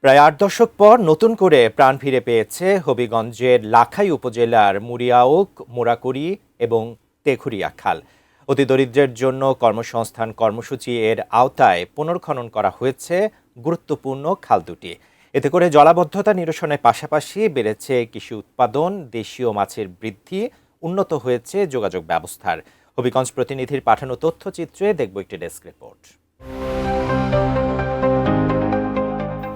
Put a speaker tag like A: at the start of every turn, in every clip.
A: প্রায় ৮ দশক পর নতুন করে প্রাণ ফিরে পেয়েছে হবিগঞ্জের লাখাই উপজেলার মুড়িয়াওক, মোরাকুড়ি এবং তেঘুরিয়া খাল। অতি দরিদ্রের জন্য কর্মসংস্থান কর্মসূচি এর আওতায় পুনর্খনন করা হয়েছে গুরুত্বপূর্ণ খাল দুটি। এতে করে জলাবদ্ধতা নিরসনের পাশাপাশি বেড়েছে কৃষি উৎপাদন, দেশীয় মাছের বৃদ্ধি, উন্নত হয়েছে যোগাযোগ ব্যবস্থার। হবিগঞ্জ প্রতিনিধির পাঠানো তথ্যচিত্রে দেখব একটি ডেস্ক রিপোর্ট।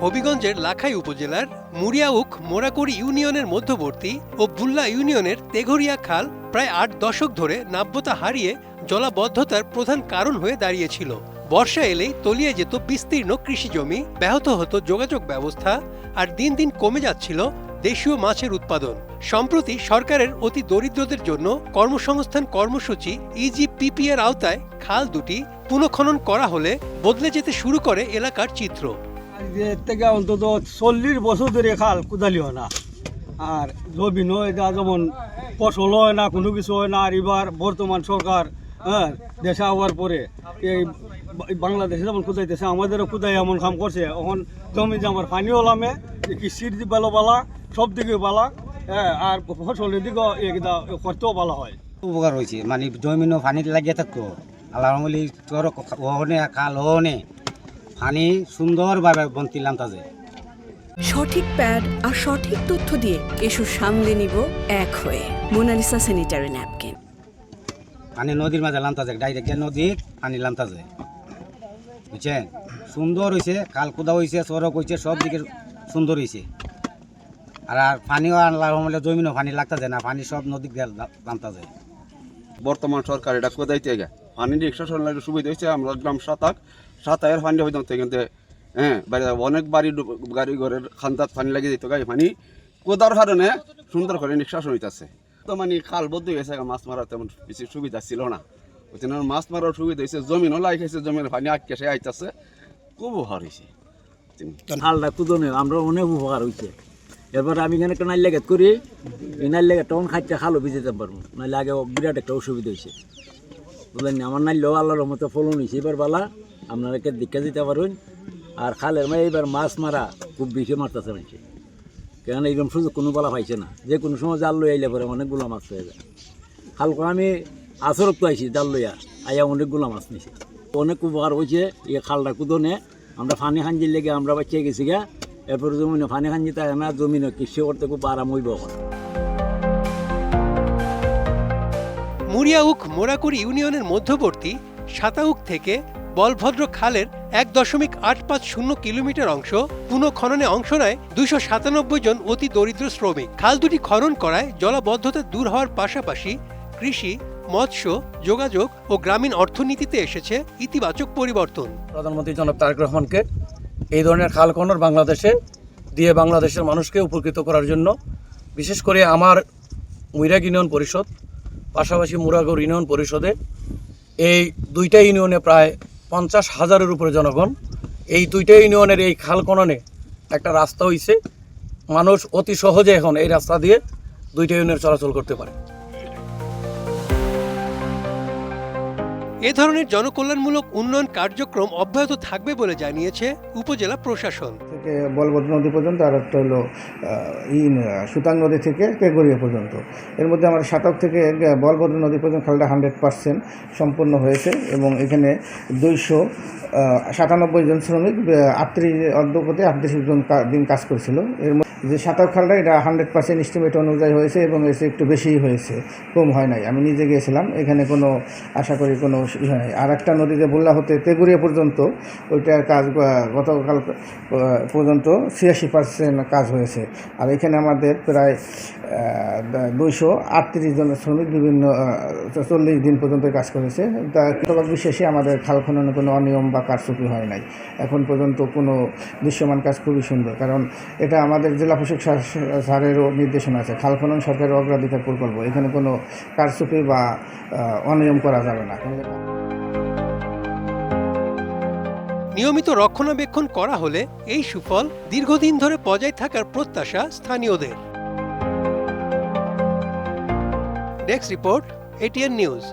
B: হবিগঞ্জের লাখাই উপজেলার মুড়িয়াউক মোরাকুড়ি ইউনিয়নের মধ্যবর্তী ও বুল্লা ইউনিয়নের তেঘরিয়া খাল প্রায় ৮ দশক ধরে নাব্যতা হারিয়ে জলাবদ্ধতার প্রধান কারণ হয়ে দাঁড়িয়েছিল। বর্ষা এলেই তলিয়ে যেত বিস্তীর্ণ কৃষিজমি, ব্যাহত হতো যোগাযোগ ব্যবস্থা, আর দিন দিন কমে যাচ্ছিল দেশীয় মাছের উৎপাদন। সম্প্রতি সরকারের অতি দরিদ্রদের জন্য কর্মসংস্থান কর্মসূচি ইজিপিপি এর আওতায় খাল দুটি পুনঃখনন করা হলে বদলে যেতে শুরু করে এলাকার চিত্র।
C: থেকে অন্তত 40 বছর ধরে খাল কোদালি হয় না, আর জমি নয়, এটা যেমন ফসল হয় না, কোনো কিছু হয় না। আর এবার বর্তমান সরকার দেশে হওয়ার পরে এই বাংলাদেশে যেমন কুদাইতেছে, আমাদেরও কুদাই এমন কাম করছে। এখন জমি যে আমার পানিও লামে, কৃষির ভালো বালা, সব দিকে বালা, আর ফসলের দিকেও এটা করতেও ভালো হয়।
D: উপকার হয়েছে, মানে জমিনও পানি লাগিয়ে থাকতো। আল্লাহ তোর ওহনে খাল ওহনে পানি সুন্দরভাবে বন্তিলাম তাজে।
E: সঠিক প্যাড আর সঠিক তথ্য দিয়ে এসব সামলে নিব এক হয়ে। Monalisa sanitary napkin.
D: পানি নদীর মাঝে লামতা যায়, ডাইরেক্ট নদীর পানি লামতা যায়, বুঝছেন? সুন্দর হয়েছে, খাল কুদা হয়েছে, সড়ক হয়েছে, সব দিকে সুন্দর হয়েছে। আর পানিও আনলাম জমিনও পানি লাগতা যায় না, পানি সব নদী লামতা যায়।
F: বর্তমান সরকার এটা কোদাইতে গে পানি রিক্সা চলার সুবিধা হয়েছে। আমরা গ্রাম সাতায়ের পানি হইতাম কিন্তু বাইরে অনেক গাড়ি ঘরের খান্দাত পানি লাগিয়ে দিত, গাড়ি পানি কোদার কারণে সুন্দর করে নিঃশ্বাস হইতেছে। তো মানে খাল বদ্ধ হয়েছে, মাছ মারার তেমন বেশি সুবিধা ছিল না। ওই মাছ মারার সুবিধা হয়েছে, জমিনও লাগাইছে, জমির পানি আটকেছে আইতেছে, খুব উপকার হয়েছে।
C: খালটা কুদনে আমরা অনেক উপকার হয়েছে। এরপর আমি এখানে একটা নাইল লেগেট করি, এই নাইল লেগে টন খাইতে খালও ভিজেতে পারবো, নাইলে আগে বিরাট একটা অসুবিধা হয়েছে, বুঝলেন? আমার নাইলেও আল্লাহর মতো ফলন হয়েছে এবার বালা, আপনারা দীক্ষা দিতে পারবেন। আর খালের এইবার মাছ মারা খুব বেশি মারতেছে মানুষে, কেন এইরকম সুযোগ কোনো বলা পাইছে না। যে কোনো সময় জাল লই আইলে পরে অনেকগুলো মাছ হয়ে যায়। খালকে আমি আচরক তো আইছি জাল লইয়া, আইয়া অনেকগুলো মাছ নিছি, অনেক উপকার হয়েছে। এই খালটা কুদনে আমরা ফানি খাঞ্জির লেগে আমরা বাচ্চা গেছি গা। এরপরে জমিনে ফানি খাঞ্জি তাই না, জমিনে কৃষি করতে খুব আরাম হইব।
B: মুড়িয়াউক মোরাকুড়ি ইউনিয়নের মধ্যবর্তী সাতাউক থেকে বলভদ্র খালের ১.৮৫০ কিলোমিটার অংশ পুনঃখননে অংশ নেয় ২৯৭ জন অতি দরিদ্র শ্রমিক। খাল দুটি খনন করায় জলাবদ্ধতা দূর হওয়ার পাশাপাশি কৃষি, মৎস্য, যোগাযোগ ও গ্রামীণ অর্থনীতিতে এসেছে ইতিবাচক পরিবর্তন।
G: প্রধানমন্ত্রী জনাব তারেক রহমানকে এই ধরনের খাল খনন বাংলাদেশে দিয়ে বাংলাদেশের মানুষকে উপকৃত করার জন্য, বিশেষ করে আমার মুইরাগ ইউনিয়ন পরিষদ, পাশাপাশি মুরাগড় ইউনিয়ন পরিষদে এই দুইটা ইউনিয়নে প্রায় ৫০,০০০-এর উপরে জনগণ। এই দুইটা ইউনিয়নের এই খাল খননে একটা রাস্তা হয়েছে, মানুষ অতি সহজে এখন এই রাস্তা দিয়ে দুইটা ইউনিয়ন চলাচল করতে পারে।
B: এ ধরনের জনকল্যাণমূলক উন্নয়ন কার্যক্রম অব্যাহত থাকবে বলে জানিয়েছে উপজেলা প্রশাসন।
H: থেকে বলভদ্র নদী পর্যন্ত, আর একটা হলো সুতাং নদী থেকে তেঘরিয়া পর্যন্ত। এর মধ্যে আমার সাতক থেকে বলভদ্র নদী পর্যন্ত খালটা 100% সম্পূর্ণ হয়েছে এবং এখানে 297 জন শ্রমিক 38 জন দিন কাজ করেছিল। এর মধ্যে যে সাতক খালটা এটা 100% এস্টিমেট অনুযায়ী হয়েছে এবং এসে একটু বেশিই হয়েছে, কম হয় নাই। আমি নিজে গিয়েছিলাম, এখানে কোনো আশা করি কোনো হয়। আর একটা নদীতে বললা হতে তেঘরিয়া পর্যন্ত ওইটার কাজ গতকাল পর্যন্ত 86% কাজ হয়েছে। আর এখানে আমাদের প্রায় 238 জন শ্রমিক বিভিন্ন 40 দিন পর্যন্ত কাজ করেছে। তা বিশেষে আমাদের খাল খননে কোনো অনিয়ম বা কারচুপি হয় নাই এখন পর্যন্ত। কোনো দৃশ্যমান কাজ খুবই সুন্দর, কারণ এটা আমাদের জেলা প্রশাসক স্যারেরও নির্দেশনা আছে, খাল খনন সরকারের অগ্রাধিকার প্রকল্প, এখানে কোনো কারচুপি বা অনিয়ম করা যাবে না।
B: নিয়মিত রক্ষণাবেক্ষণ করা হলে এই সুফল দীর্ঘদিন ধরে বজায় থাকার প্রত্যাশা স্থানীয়দের। Desk report, ATN news.